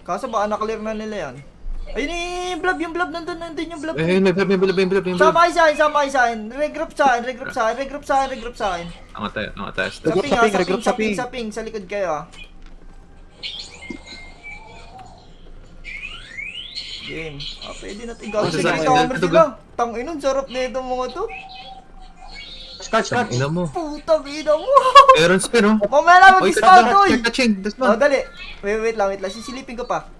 Kaso baka na-clear na nila yan. Ayun yung blob, nandun yung blob. May blob. Sama kayo sa akin. Regroup sa akin. Ang atas. Sa ping, sa likod kayo Game. Pwede natin gawin. Sige, camera sila. Tanginon, sarap na itong mga to. Catch. Ina mo. Putang ina mo. Meron spin, oh. Mamaya lang mag-spawn to eh. Catching. Dali. Wait lang. Sisilipin ko pa.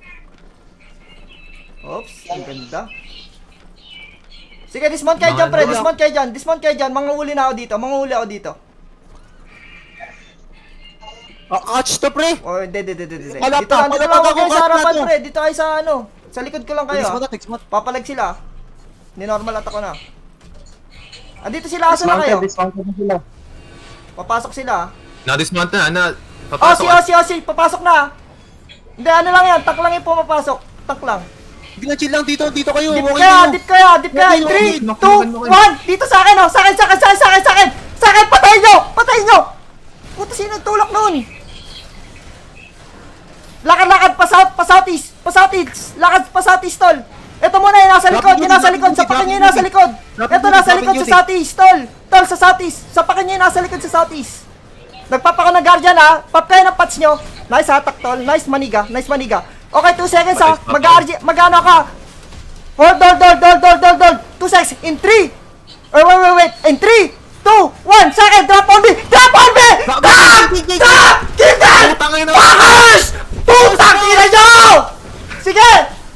Oops, ang ganda. Sige, dismount kayo dyan, pre. Dismount kayo dyan. Manguhuli ako dito. Catch to, pre! Oh, hindi. Dito Wala lang pa, huwag kayo sa harapan, to. pre. Dito kayo sa ano. Sa likod ko lang kayo. Fix mo. Papalag sila. Ni-normal attack ko na. Dito sila, asa na kayo? Dismounted na sila. Papasok sila. Na-dismount na. Osi, papasok na. Hindi, ano lang yan. Tak lang yung pumapasok. Tak lang. Hindi na chill lang dito kayo. Dip Walking kaya. kayo. 3, 2, 1. Knock. Dito sa akin, oh. Sa akin. Patayin nyo. Puta, sino nagtulak nun? Lakad, pa southeast. Lakad pa southeast, tol. Ito muna, yung nasa likod. Sapakin nyo yung nasa likod. Ito, nasa likod sa southeast, tol. Tol, sa southeast. Sapakin nyo yung nasa likod sa southeast. Nagpapako ng guardian, ha. Pop kayo ng patch nyo. Nice hatak, tol. Nice maniga. Okay, 2 seconds, ha. Mag-ano ka. Hold. 2 seconds. In 3. Wait. In 3, 2, 1. Sa akin, drop on B. Stop! Keep that! Fuckers! Putang ina nyo! Sige!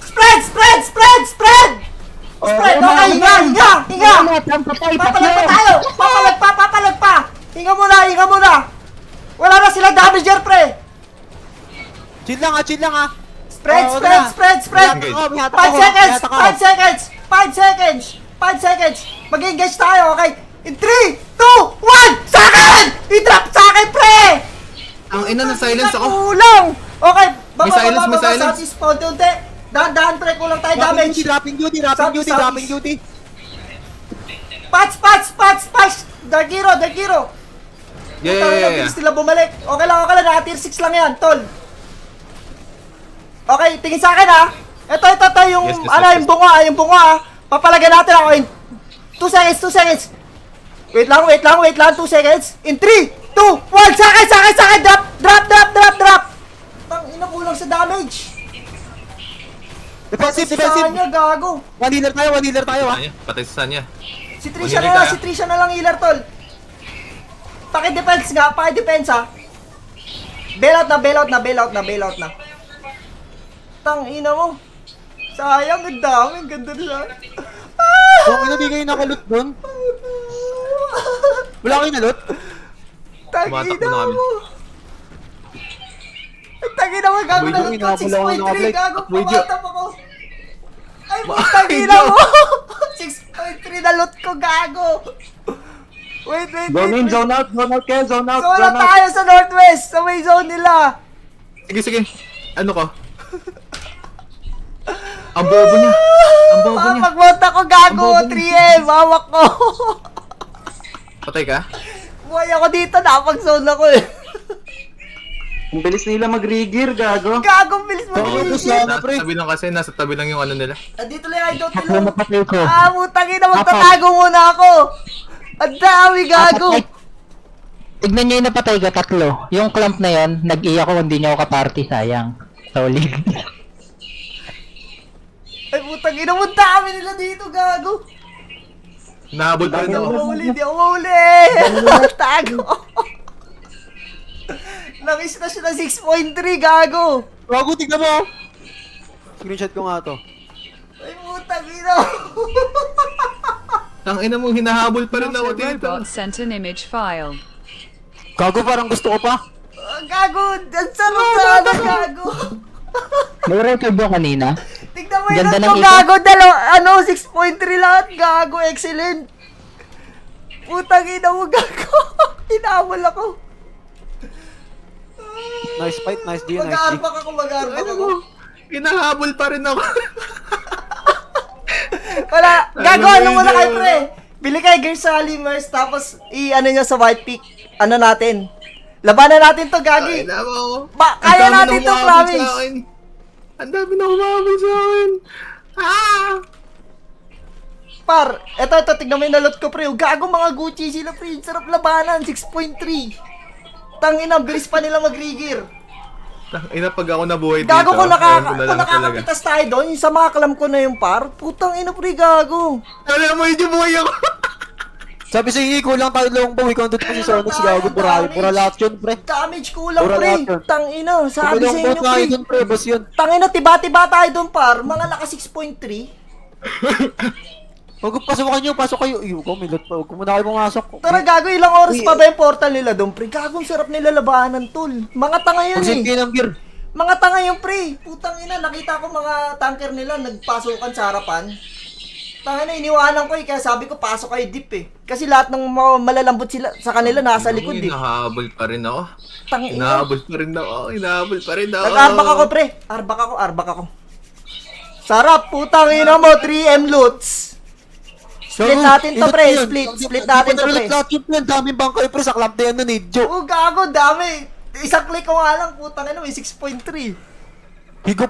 Spread! Okay, hinga! Papalag pa tayo! Papalag pa! Hinga muna! Wala na sila damager, pre! Chill lang ha. Spread! 5 seconds! Mag-engage tayo, okay? In 3, 2, 1! Sa akin! I-drop sa akin, pre! Ang ina na silence ako. Kulang! Okay, May silence. Southeast pa, unti. Dahan, pre, kulang tayo damage. Dropping duty. Patch! Dark Hero! Yeah. Bilis nila bumalik. Okay lang, naka-tier 6 lang yan, tol. Okay, tingin sa akin, ha. Ito, yung, Yes, yung bunga, ha. Papalagyan natin ako in 2 seconds. Wait lang, 2 seconds. In 3, 2, 1, sa akin, drop. Tang ina, kulang sa damage. Defensive. Niya, gago. One healer tayo ha. Patay sa Sanya. Si Trisha na lang healer, tol. Paki-defense, ha. Bail out na. Tang ina mo. Sayang, ang dami, ang ganda nila. Kung di kayo nakalot doon. Wala kayo nalot? Tang Tumatakbo ina na kami. mo. Tang ina mo, gago na lot ko. 6.3, gago, pumatap ako. Ay, tang ina mo. 6.3 na lot ko, gago. Wait. Zone out kayo, zone out. Zone out tayo sa northwest, sa may zone nila. Sige. Ano ko? Ang bobo niya. Pagmonta ko, gago. 3M, hawak ko. Patay ka? Buhay ako dito, napag-zone ako eh. Ang bilis nila mag-rigger, gago. Gagong bilis mo. Nasa tabi lang yung ano nila. Dito lang yung idol Ako na patay ko. putang ina, magtatago muna ako. Ang dami, gago. Tignan nyo yung napatay ka, 3. Yung clamp na yon, nag-iyak ko hindi nyo ako kaparty, sayang. Solid. Ay, putang ina, ang dami nila dito, gago. Nahabol pa rin ako. Hindi ako mahuli. Tago. Nangis na siya ng 6.3, gago. Gago, tignan mo. Screenshot ko nga to. Ay, putang ina. Ang ina mo, hinahabol pa rin ako dito. Robot sent an image file. Gago, parang gusto ko pa. Gago, ang sarap sana, gago. May record ba kanina? Tignan mo Ganda yun ng ito, gago. 6.3 lahat, gago. Excellent. Putang ina mo, gago. Hinabol ako. Nice fight, nice G. Mag-aarpak ako. Hinahabol pa rin ako. Wala, gago, ano muna kayo, pre? Bili kayo gear sa Halimers, tapos i-ano nyo sa White Peak, ano natin, Labanan natin to, Ay, Gagi. nako. Kaya Ang dami natin na to, humabol promise. sa akin. Ang dami na humabol sa akin. Ah! Par, eto, tignan mo yung nalot ko, pre. Gago mga Gucci sila, pre. Sarap labanan, 6.3. Tangina, bilis pa nila mag-rigger. Ina, pag ako nabuhay dito. Gago kung ewan ko na kung lang talaga. nakakapitas tayo doon, yung sa mga kalam ko na yung par, putang ina, pre, gago. Alam mo, yung buhay ako. Sabi sa kulang tayo longbow, ikaw nandun pa si Sonex, gago, pura lahat yun, pre. Damage kulang, Pura pre. lahat yun. Tangina, Kung sabi sa longbow inyo, tayo pre. dun, pre, boss yun. Tangina, tiba-tiba tayo doon, par. Mga laka 6.3. Huwag pasukan nyo, pasok kayo. Iyo ko, milot pa, huwag ko muna kayo pumasok. Tara, gago, ilang oras pa ba yung portal nila doon, pre? Gago, ang sarap nila labanan, tol. Mga tanga yun, Pag-send eh. kayo ng gear. Mga tanga yung pre. Putang ina, nakita ko mga tanker nila nagpasukan sa harapan. Tanga na, iniwanan ko eh, kaya sabi ko pasok kayo deep eh. Kasi lahat ng mga malalambot sila sa kanila nasa likod eh. Hinahabol pa rin ako. Tangina. Hinahabol pa rin ako. Hinahabol pa rin ako. Nag-arbak ako pre. Arbak ako. Sarap, putang ina mo, 3M loots. Split natin to pre, split natin to pre. Lahat yun, pre, ang daming bangkay, pre, sa club na yan nun, Joe. Oh, gago, dami. Isang click ko nga lang, putang ina, may 6.3. Higop